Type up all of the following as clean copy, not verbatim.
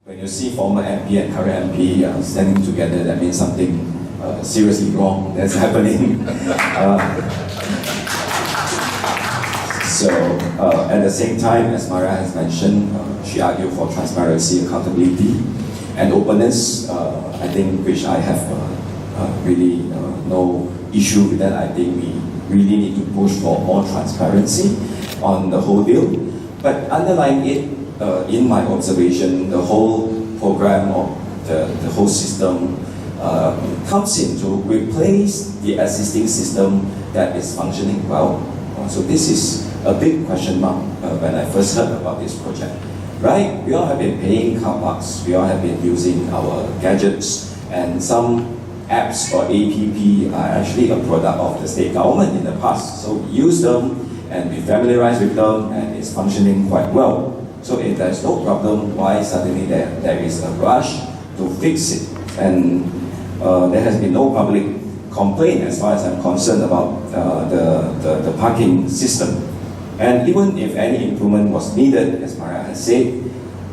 When you see former MP and current MP standing together, that means something seriously wrong that's happening. At the same time, as Mara has mentioned, she argued for transparency, accountability, and openness. I think which I have really no issue with that. I think we really need to push for more transparency on the whole deal. But underlying it, in my observation, the whole program or the whole system comes in to replace the existing system that is functioning well. So this is a big question mark when I first heard about this project. Right? We all have been paying car parks, we all have been using our gadgets, and some apps or APP are actually a product of the state government in the past. So we use them and we familiarize with them, and it's functioning quite well. So if there's no problem, why suddenly there is a rush to fix it? And there has been no public complaint as far as I'm concerned about the parking system. And even if any improvement was needed, as Maria has said,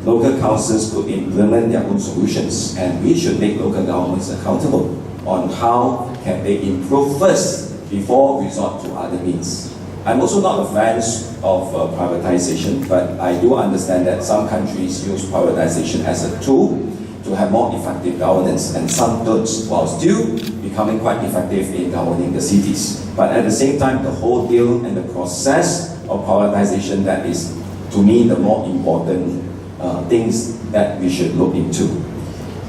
local councils could implement their own solutions, and we should make local governments accountable on how can they improve first before resort to other means. I'm also not a fan of privatization, but I do understand that some countries use privatization as a tool to have more effective governance, and some don't, while still becoming quite effective in governing the cities. But at the same time, the whole deal and the process of privatization, that is, to me, the more important things that we should look into.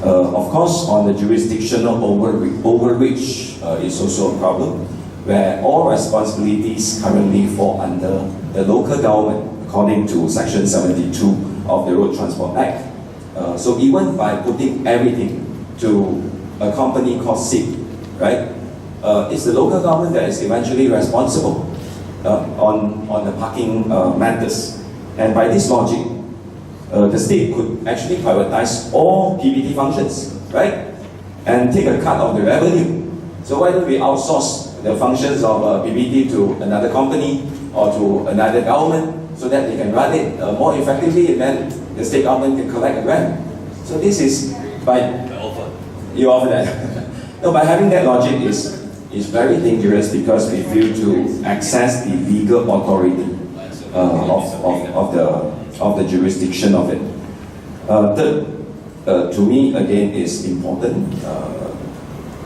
Of course, on the jurisdictional overreach is also a problem, where all responsibilities currently fall under the local government, according to Section 72 of the Road Transport Act. So even by putting everything to a company called SIG, right? It's the local government that is eventually responsible on the parking matters. And by this logic, the state could actually privatize all PBT functions, right? And take a cut of the revenue. So why don't we outsource the functions of PBT to another company or to another government so that they can run it more effectively, and then the state government can collect a grant. So this is by... You offer that. No, by having that logic is very dangerous, because we fail to access the legal authority of the jurisdiction of it. Third, to me, again, is important.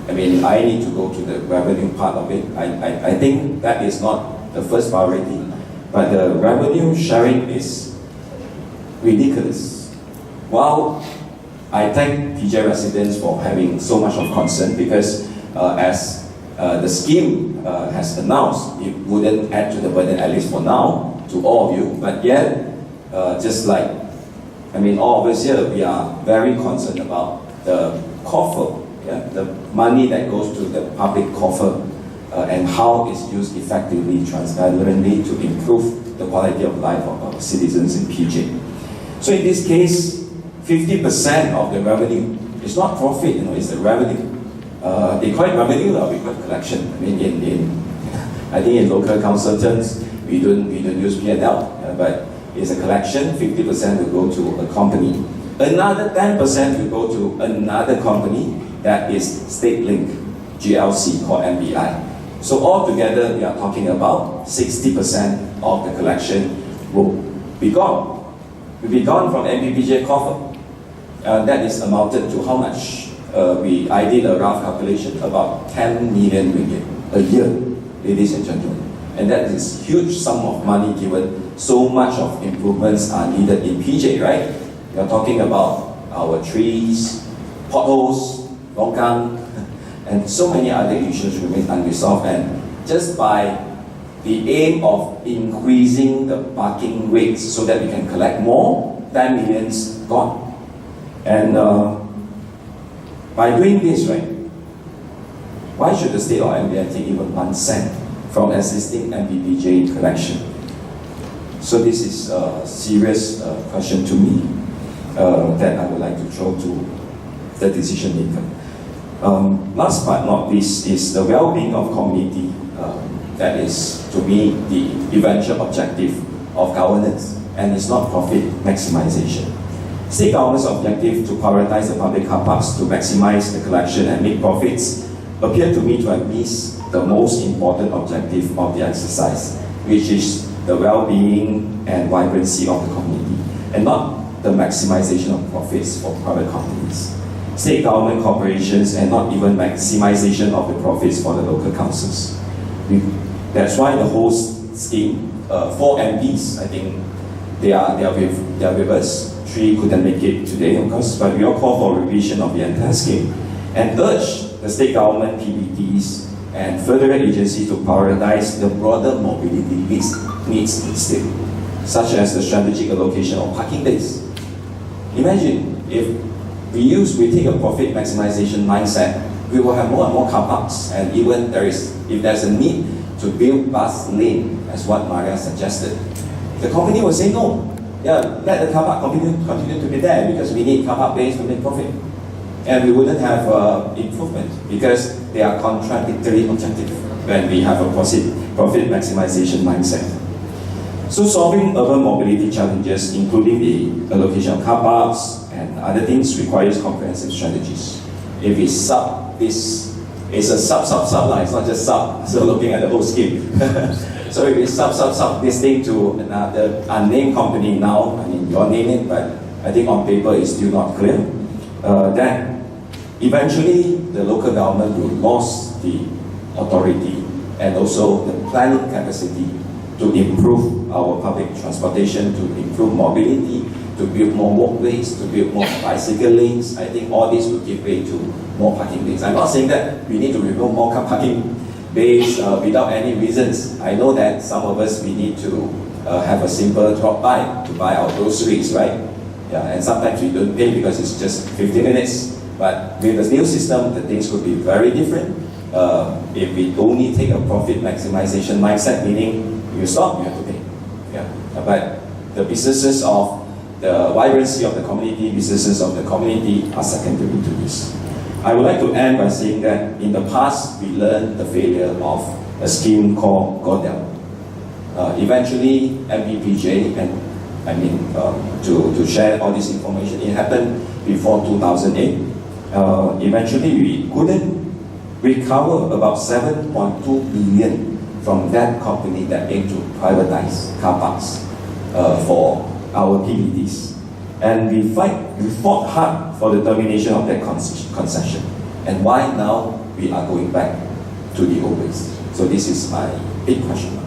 I mean, I need to go to the revenue part of it. I think that is not the first priority, but the revenue sharing is ridiculous. While I thank PJ residents for having so much of concern, because as the scheme has announced, it wouldn't add to the burden, at least for now, to all of you. But yet, just like, I mean, all of us here, we are very concerned about the coffer, the money that goes to the public coffer, and how it's used effectively, transparently, to improve the quality of life of our citizens in PJ. So in this case, 50% of the revenue is not profit, it's the revenue. They call it revenue, we call it collection. I mean, I think in local council terms, we don't use P&L, but it's a collection. 50% will go to a company. Another 10% will go to another company that is state-linked, GLC, called MBI. So altogether, we are talking about 60% of the collection will be gone. Will be gone from MPPJ coffer. That is amounted to how much? I did a rough calculation, about 10 million ringgit a year, ladies and gentlemen. And that is a huge sum of money, given so much of improvements are needed in PJ, right? We are talking about our trees, potholes, longkang, and so many other issues remain unresolved. And just by the aim of increasing the parking rates so that we can collect more, 10 million's gone. And by doing this, right, why should the state or MBI take even 1 cent from existing MPPJ collection? So this is a serious question to me that I would like to throw to the decision maker. Last but not least is the well-being of community. That is, to me, the eventual objective of governance, and it's not profit maximization. State government's objective to prioritize the public car parks to maximize the collection and make profits appear to me to have missed the most important objective of the exercise, which is the well-being and vibrancy of the community, and not the maximization of profits for private companies, state government corporations, and not even maximization of the profits for the local councils. That's why the whole scheme, 4 MPs, I think they are with us. 3 couldn't make it today, of course, but we all call for revision of the entire scheme and urge the state government, PBTs, and federal agencies to prioritize the broader mobility needs instead, such as the strategic allocation of parking bays. Imagine if we take a profit maximization mindset, we will have more and more car parks, and even if there's a need to build bus lane, as what Maria suggested, the company will say no. Yeah, let the car park continue to be there because we need car park bays to make profit. And we wouldn't have improvement because they are contradictory objectives when we have a profit maximization mindset. So solving urban mobility challenges, including the allocation of car parks and other things, requires comprehensive strategies. If it's it's a sub, it's not just sub, so looking at the whole scheme. So if it's sub, this thing to another unnamed company now, I mean, you're naming it, but I think on paper it's still not clear, that eventually the local government will lose the authority and also the planning capacity to improve our public transportation, to improve mobility, to build more walkways, to build more bicycle lanes. I think all this will give way to more parking bays. I'm not saying that we need to remove more car parking bays without any reasons. I know that some of us, we need to have a simple drop by to buy our groceries, right? Yeah, and sometimes we don't pay because it's just 15 minutes. But with the new system, the things could be very different. If we only take a profit maximization mindset, meaning you stop, you have to pay. Yeah. But the businesses of the vibrancy of the community, businesses of the community are secondary to this. I would like to end by saying that in the past, we learned the failure of a scheme called Godel. Eventually, MPPJ, and I mean, to share all this information, it happened before 2008. Eventually, we couldn't recover about 7.2 billion from that company that aimed to privatize car parks for our PBTs. And we fought hard for the termination of that concession. And why now we are going back to the old ways? So this is my big question.